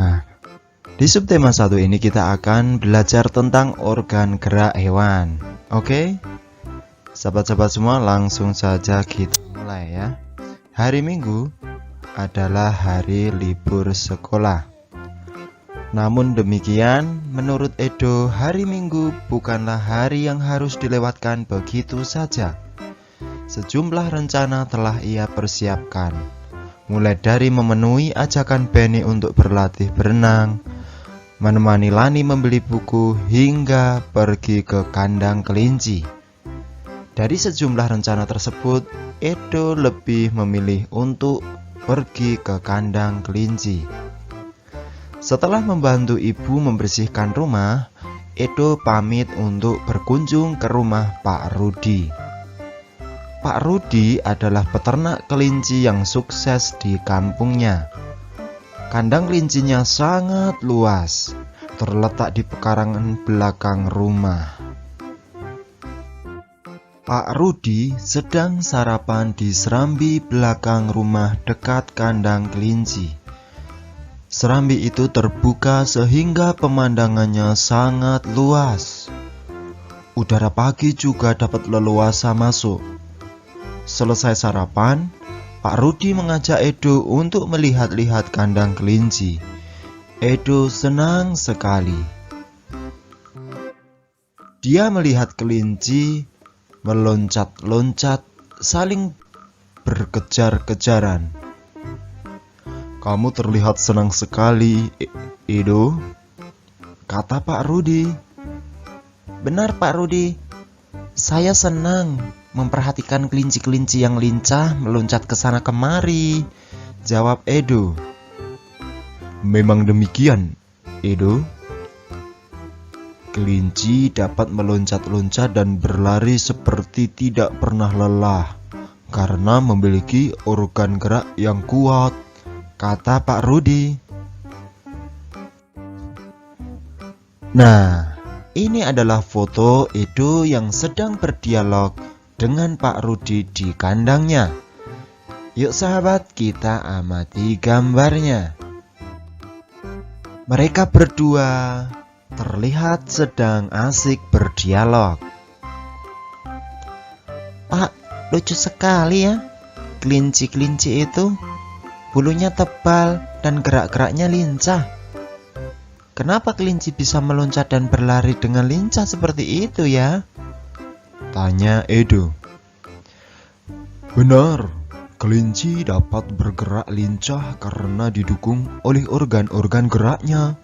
Nah, di subtema 1 ini kita akan belajar tentang organ gerak hewan. Oke? Sahabat-sahabat semua, langsung saja kita mulai ya. Hari Minggu adalah hari libur sekolah. Namun demikian, menurut Edo, hari Minggu bukanlah hari yang harus dilewatkan begitu saja. Sejumlah rencana telah ia persiapkan, mulai dari memenuhi ajakan Benny untuk berlatih berenang, menemani Lani membeli buku, hingga pergi ke kandang kelinci. Dari sejumlah rencana tersebut, Edo lebih memilih untuk pergi ke kandang kelinci. Setelah membantu ibu membersihkan rumah, Edo pamit untuk berkunjung ke rumah Pak Rudi. Pak Rudi adalah peternak kelinci yang sukses di kampungnya. Kandang kelincinya sangat luas, terletak di pekarangan belakang rumah. Pak Rudi sedang sarapan di serambi belakang rumah dekat kandang kelinci. Serambi itu terbuka sehingga pemandangannya sangat luas. Udara pagi juga dapat leluasa masuk. Selesai sarapan, Pak Rudi mengajak Edo untuk melihat-lihat kandang kelinci. Edo senang sekali. Dia melihat kelinci meloncat-loncat, saling berkejar-kejaran. "Kamu terlihat senang sekali, Edo," kata Pak Rudi. "Benar, Pak Rudi. Saya senang memperhatikan kelinci-kelinci yang lincah meloncat ke sana kemari," jawab Edo. "Memang demikian, Edo. Kelinci dapat meloncat-loncat dan berlari seperti tidak pernah lelah karena memiliki organ gerak yang kuat," kata Pak Rudi. Nah, ini adalah foto Edo yang sedang berdialog dengan Pak Rudi di kandangnya. Yuk sahabat, kita amati gambarnya. Mereka berdua terlihat sedang asik berdialog. "Pak, lucu sekali ya. Kelinci-kelinci itu bulunya tebal dan gerak-geraknya lincah. Kenapa kelinci bisa meloncat dan berlari dengan lincah seperti itu ya?" tanya Edo. "Benar, kelinci dapat bergerak lincah karena didukung oleh organ-organ geraknya.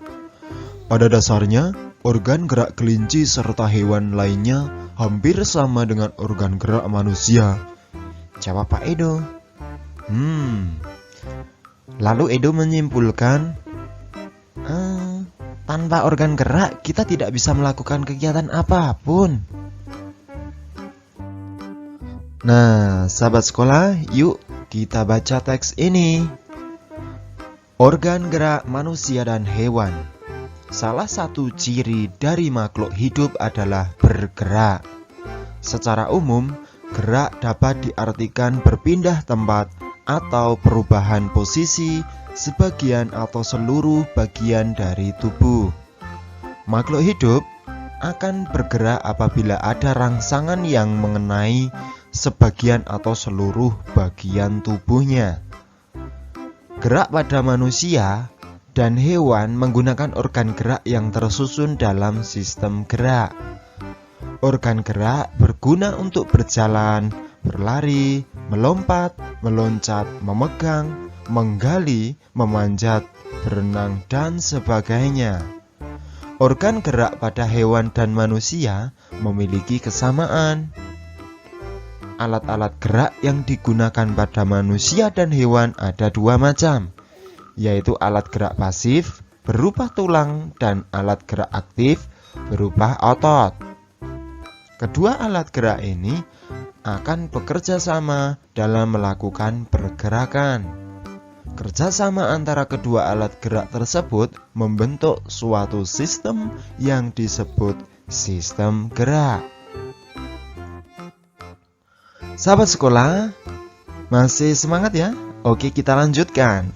Pada dasarnya, organ gerak kelinci serta hewan lainnya hampir sama dengan organ gerak manusia," jawab Pak Edo. Lalu Edo menyimpulkan, tanpa organ gerak kita tidak bisa melakukan kegiatan apapun. Nah, sahabat sekolah, yuk kita baca teks ini. Organ gerak manusia dan hewan. Salah satu ciri dari makhluk hidup adalah bergerak. Secara umum, gerak dapat diartikan berpindah tempat atau perubahan posisi sebagian atau seluruh bagian dari tubuh. Makhluk hidup akan bergerak apabila ada rangsangan yang mengenai sebagian atau seluruh bagian tubuhnya. Gerak pada manusia dan hewan menggunakan organ gerak yang tersusun dalam sistem gerak. Organ gerak berguna untuk berjalan, berlari, melompat, meloncat, memegang, menggali, memanjat, berenang, dan sebagainya. Organ gerak pada hewan dan manusia memiliki kesamaan. Alat-alat gerak yang digunakan pada manusia dan hewan ada dua macam, yaitu alat gerak pasif berupa tulang dan alat gerak aktif berupa otot. Kedua alat gerak ini akan bekerja sama dalam melakukan pergerakan. Kerjasama antara kedua alat gerak tersebut membentuk suatu sistem yang disebut sistem gerak. Sahabat sekolah, masih semangat ya? Oke, kita lanjutkan.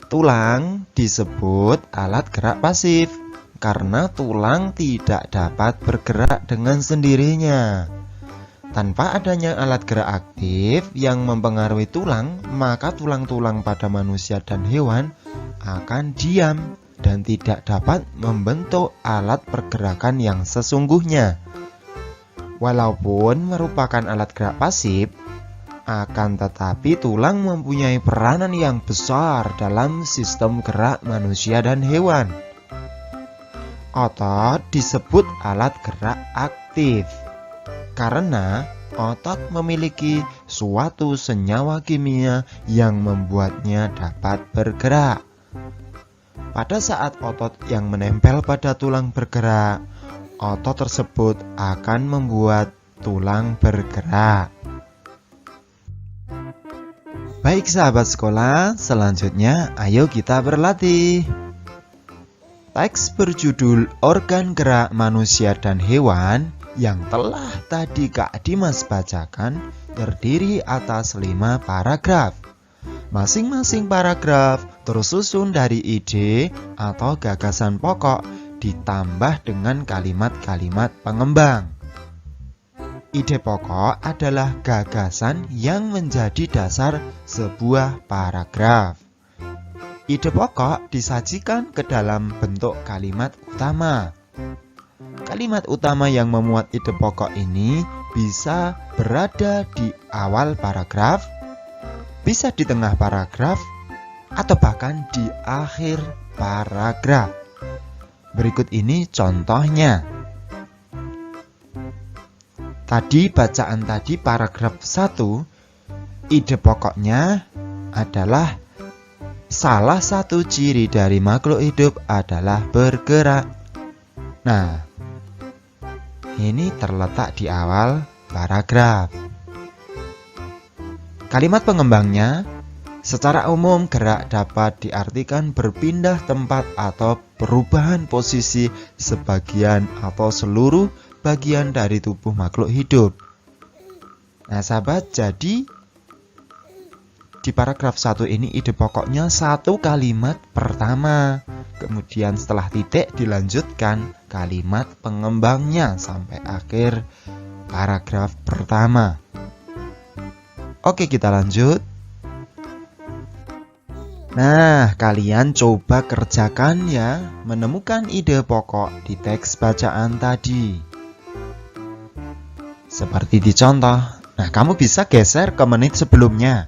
tulang disebut alat gerak pasif karena tulang tidak dapat bergerak dengan sendirinya. Tanpa adanya alat gerak aktif yang mempengaruhi tulang, maka tulang-tulang pada manusia dan hewan akan diam dan tidak dapat membentuk alat pergerakan yang sesungguhnya. Walaupun merupakan alat gerak pasif, akan tetapi tulang mempunyai peranan yang besar dalam sistem gerak manusia dan hewan. Otot disebut alat gerak aktif karena otot memiliki suatu senyawa kimia yang membuatnya dapat bergerak. Pada saat otot yang menempel pada tulang bergerak, otot tersebut akan membuat tulang bergerak. Baik sahabat sekolah, selanjutnya ayo kita berlatih. Teks berjudul Organ Gerak Manusia dan Hewan yang telah tadi Kak Dimas bacakan terdiri atas 5 paragraf. Masing-masing paragraf tersusun dari ide atau gagasan pokok ditambah dengan kalimat-kalimat pengembang. Ide pokok adalah gagasan yang menjadi dasar sebuah paragraf. Ide pokok disajikan ke dalam bentuk kalimat utama. Kalimat utama yang memuat ide pokok ini bisa berada di awal paragraf, bisa di tengah paragraf, atau bahkan di akhir paragraf. Berikut ini contohnya. Tadi bacaan tadi paragraf 1, ide pokoknya adalah salah satu ciri dari makhluk hidup adalah bergerak. Nah, ini terletak di awal paragraf. Kalimat pengembangnya, secara umum gerak dapat diartikan berpindah tempat atau perubahan posisi sebagian atau seluruh bagian dari tubuh makhluk hidup. Nah sahabat, jadi di paragraf 1 ini ide pokoknya satu kalimat pertama. Kemudian setelah titik dilanjutkan kalimat pengembangnya sampai akhir paragraf pertama. Oke, kita lanjut. Nah, kalian coba kerjakan ya, menemukan ide pokok di teks bacaan tadi. Seperti di contoh. Nah, kamu bisa geser ke menit sebelumnya.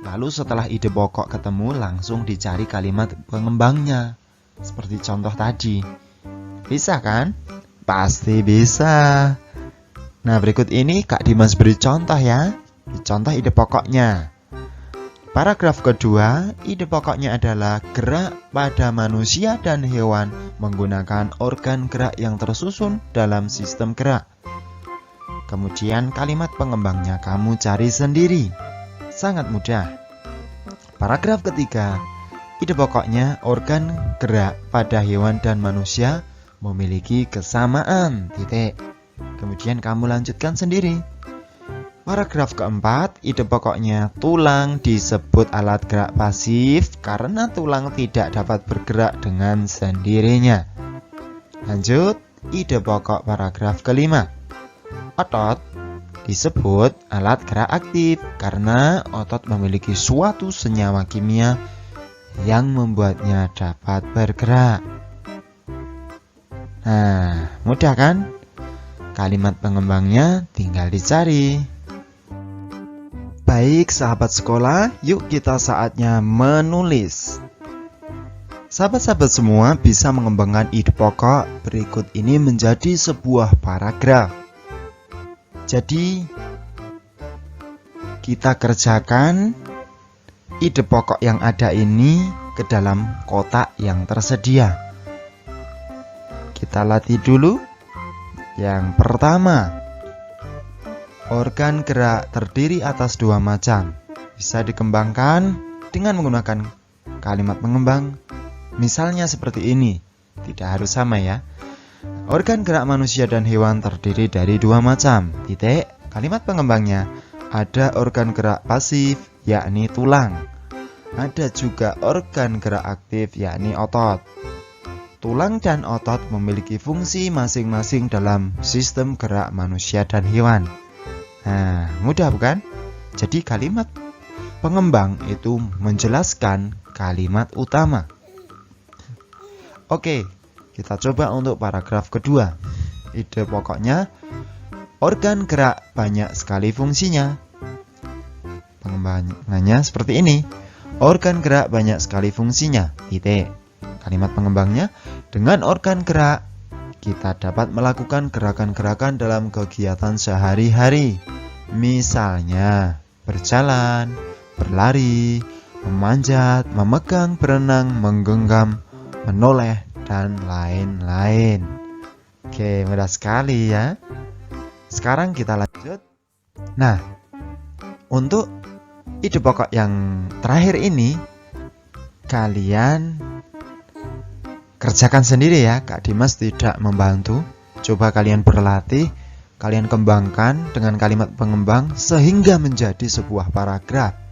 Lalu setelah ide pokok ketemu, langsung dicari kalimat pengembangnya. Seperti contoh tadi. Bisa kan? Pasti bisa. Nah, berikut ini Kak Dimas beri contoh ya. Contoh ide pokoknya. Paragraf kedua, ide pokoknya adalah gerak pada manusia dan hewan menggunakan organ gerak yang tersusun dalam sistem gerak. Kemudian kalimat pengembangnya kamu cari sendiri. Sangat mudah. Paragraf ketiga, ide pokoknya organ gerak pada hewan dan manusia memiliki kesamaan. Titik. Kemudian kamu lanjutkan sendiri. Paragraf keempat, ide pokoknya tulang disebut alat gerak pasif karena tulang tidak dapat bergerak dengan sendirinya. Lanjut, ide pokok paragraf kelima. Otot disebut alat gerak aktif karena otot memiliki suatu senyawa kimia yang membuatnya dapat bergerak. Nah, mudah kan? Kalimat pengembangnya tinggal dicari. Baik sahabat sekolah, yuk kita saatnya menulis. Sahabat-sahabat semua bisa mengembangkan ide pokok berikut ini menjadi sebuah paragraf. Jadi, kita kerjakan ide pokok yang ada ini ke dalam kotak yang tersedia. Kita latih dulu. Yang pertama, organ gerak terdiri atas 2 macam. Bisa dikembangkan dengan menggunakan kalimat pengembang. Misalnya seperti ini. Tidak harus sama ya. Organ gerak manusia dan hewan terdiri dari 2 macam. Titik. Kalimat pengembangnya, ada organ gerak pasif, yakni tulang. ada juga organ gerak aktif, yakni otot. Tulang dan otot memiliki fungsi masing-masing dalam sistem gerak manusia dan hewan. Nah, mudah bukan? Jadi kalimat pengembang itu menjelaskan kalimat utama. Oke, kita coba untuk paragraf kedua. Ide pokoknya, organ gerak banyak sekali fungsinya. Pengembangannya seperti ini. Organ gerak banyak sekali fungsinya. Titik. Kalimat pengembangnya, dengan organ gerak, kita dapat melakukan gerakan-gerakan dalam kegiatan sehari-hari. Misalnya, berjalan, berlari, memanjat, memegang, berenang, menggenggam, menoleh, dan lain-lain. Oke, mudah sekali ya. Sekarang kita lanjut. Nah, untuk ide pokok yang terakhir ini, kalian kerjakan sendiri ya, Kak Dimas tidak membantu. Coba kalian berlatih, kalian kembangkan dengan kalimat pengembang sehingga menjadi sebuah paragraf.